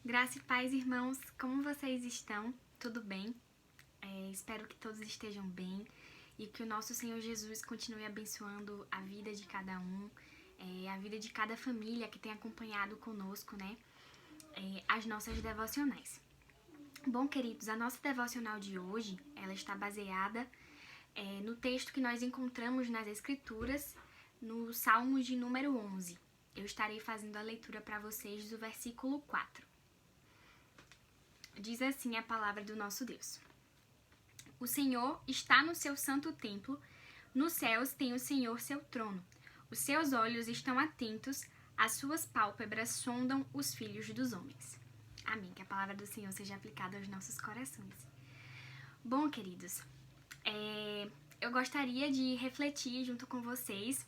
Graça e paz, irmãos, como vocês estão? Tudo bem? Espero que todos estejam bem e que o nosso Senhor Jesus continue abençoando a vida de cada um, a vida de cada família que tem acompanhado conosco, né? As nossas devocionais. Bom, queridos, a nossa devocional de hoje, ela está baseada no texto que nós encontramos nas Escrituras, no Salmos de número 11. Eu estarei fazendo a leitura para vocês do versículo 4. Diz assim a palavra do nosso Deus. O Senhor está no seu santo templo, nos céus tem o Senhor seu trono. Os seus olhos estão atentos, as suas pálpebras sondam os filhos dos homens. Amém. Que a palavra do Senhor seja aplicada aos nossos corações. Bom, queridos, eu gostaria de refletir junto com vocês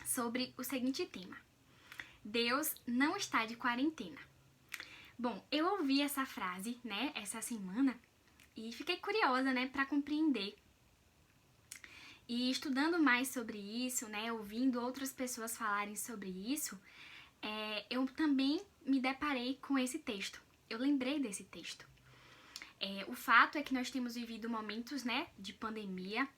sobre o seguinte tema. Deus não está de quarentena. Bom, eu ouvi essa frase, né, essa semana, e fiquei curiosa, né, para compreender. E estudando mais sobre isso, né, ouvindo outras pessoas falarem sobre isso, eu também me deparei com esse texto. Eu lembrei desse texto. O fato é que nós temos vivido momentos, né, de pandemia,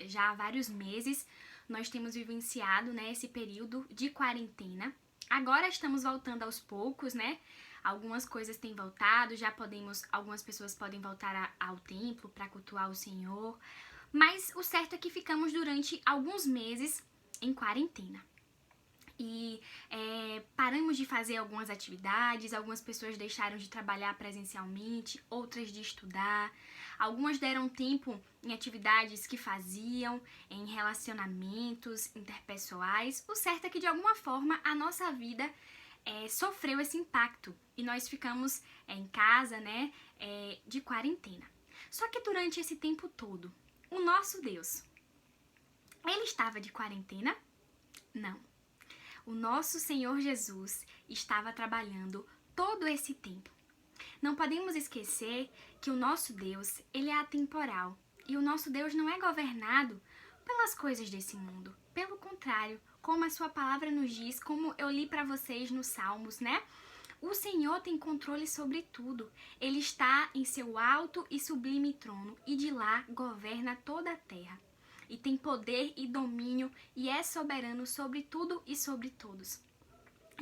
já há vários meses, nós temos vivenciado, né, esse período de quarentena. Agora estamos voltando aos poucos, né? Algumas coisas têm voltado, algumas pessoas podem voltar ao templo para cultuar o Senhor, mas o certo é que ficamos durante alguns meses em quarentena. E paramos de fazer algumas atividades, algumas pessoas deixaram de trabalhar presencialmente, outras de estudar, algumas deram tempo em atividades que faziam, em relacionamentos interpessoais. O certo é que de alguma forma a nossa vida sofreu esse impacto e nós ficamos em casa, né, de quarentena. Só que durante esse tempo todo, o nosso Deus, ele estava de quarentena? Não. O nosso Senhor Jesus estava trabalhando todo esse tempo. Não podemos esquecer que o nosso Deus, ele é atemporal e o nosso Deus não é governado pelas coisas desse mundo. Pelo contrário, como a sua palavra nos diz, como eu li para vocês nos Salmos, né? O Senhor tem controle sobre tudo. Ele está em seu alto e sublime trono e de lá governa toda a terra. E tem poder e domínio e é soberano sobre tudo e sobre todos.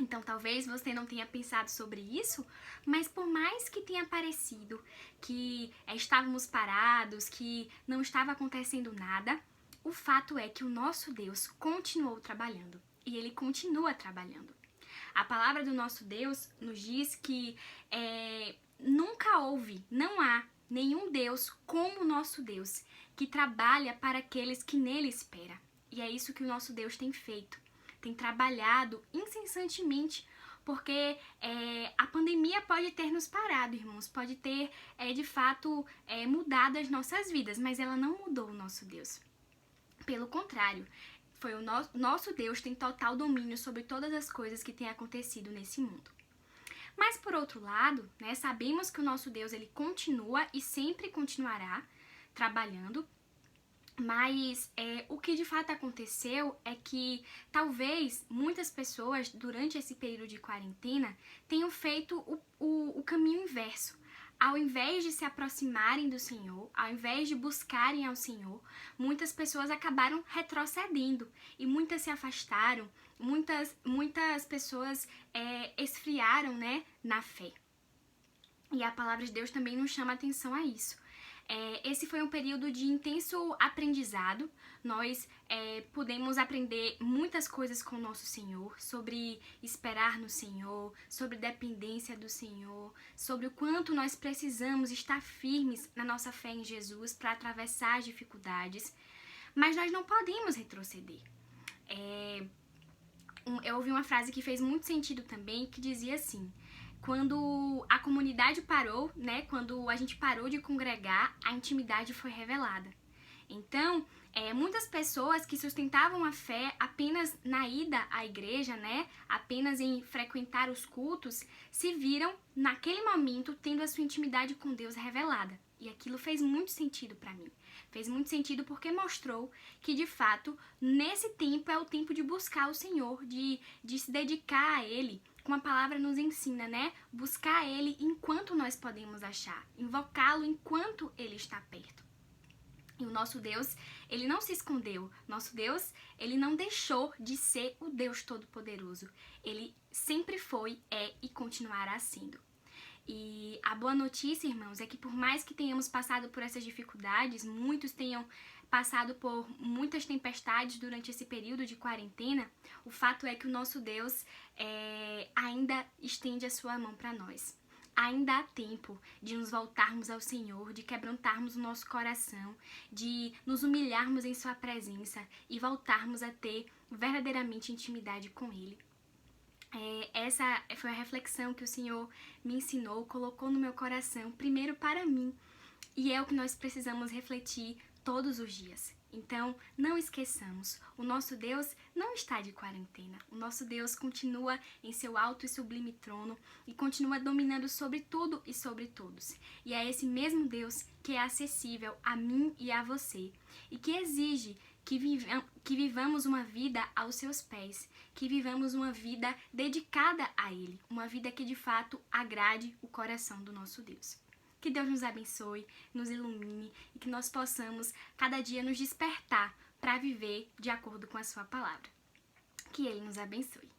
Então talvez você não tenha pensado sobre isso, mas por mais que tenha parecido que estávamos parados, que não estava acontecendo nada, o fato é que o nosso Deus continuou trabalhando e ele continua trabalhando. A palavra do nosso Deus nos diz que nunca houve, não há nenhum Deus como o nosso Deus, que trabalha para aqueles que nele esperam. E é isso que o nosso Deus tem feito. Tem trabalhado incessantemente, porque a pandemia pode ter nos parado, irmãos. Pode ter, de fato, mudado as nossas vidas, mas ela não mudou o nosso Deus. Pelo contrário, nosso Deus tem total domínio sobre todas as coisas que têm acontecido nesse mundo. Mas, por outro lado, né, sabemos que o nosso Deus ele continua e sempre continuará trabalhando, mas o que de fato aconteceu é que talvez muitas pessoas durante esse período de quarentena tenham feito o caminho inverso. Ao invés de se aproximarem do Senhor, ao invés de buscarem ao Senhor, muitas pessoas acabaram retrocedendo e muitas se afastaram, muitas pessoas esfriaram, né, na fé. E a palavra de Deus também nos chama atenção a isso. Esse foi um período de intenso aprendizado. Nós pudemos aprender muitas coisas com o nosso Senhor, sobre esperar no Senhor, sobre dependência do Senhor, sobre o quanto nós precisamos estar firmes na nossa fé em Jesus para atravessar as dificuldades. Mas nós não podemos retroceder. Eu ouvi uma frase que fez muito sentido também, que dizia assim: quando a comunidade parou, né, quando a gente parou de congregar, a intimidade foi revelada. Então, muitas pessoas que sustentavam a fé apenas na ida à igreja, né, apenas em frequentar os cultos, se viram, naquele momento, tendo a sua intimidade com Deus revelada. E aquilo fez muito sentido para mim. Fez muito sentido porque mostrou que, de fato, nesse tempo é o tempo de buscar o Senhor, de se dedicar a Ele, como a palavra nos ensina, né? Buscar Ele enquanto nós podemos achar, invocá-lo enquanto Ele está perto. E o nosso Deus, Ele não se escondeu. Nosso Deus, Ele não deixou de ser o Deus Todo-Poderoso. Ele sempre foi, é e continuará sendo. E a boa notícia, irmãos, é que por mais que tenhamos passado por essas dificuldades, muitos tenham passado por muitas tempestades durante esse período de quarentena, o fato é que o nosso Deus ainda estende a sua mão para nós. Ainda há tempo de nos voltarmos ao Senhor, de quebrantarmos o nosso coração, de nos humilharmos em sua presença e voltarmos a ter verdadeiramente intimidade com Ele. Essa foi a reflexão que o Senhor me ensinou, colocou no meu coração, primeiro para mim, e é o que nós precisamos refletir todos os dias. Então, não esqueçamos, o nosso Deus não está de quarentena. O nosso Deus continua em seu alto e sublime trono e continua dominando sobre tudo e sobre todos. E é esse mesmo Deus que é acessível a mim e a você e que exige que vivamos uma vida aos seus pés, que vivamos uma vida dedicada a Ele, uma vida que de fato agrade o coração do nosso Deus. Que Deus nos abençoe, nos ilumine e que nós possamos cada dia nos despertar para viver de acordo com a sua palavra. Que Ele nos abençoe.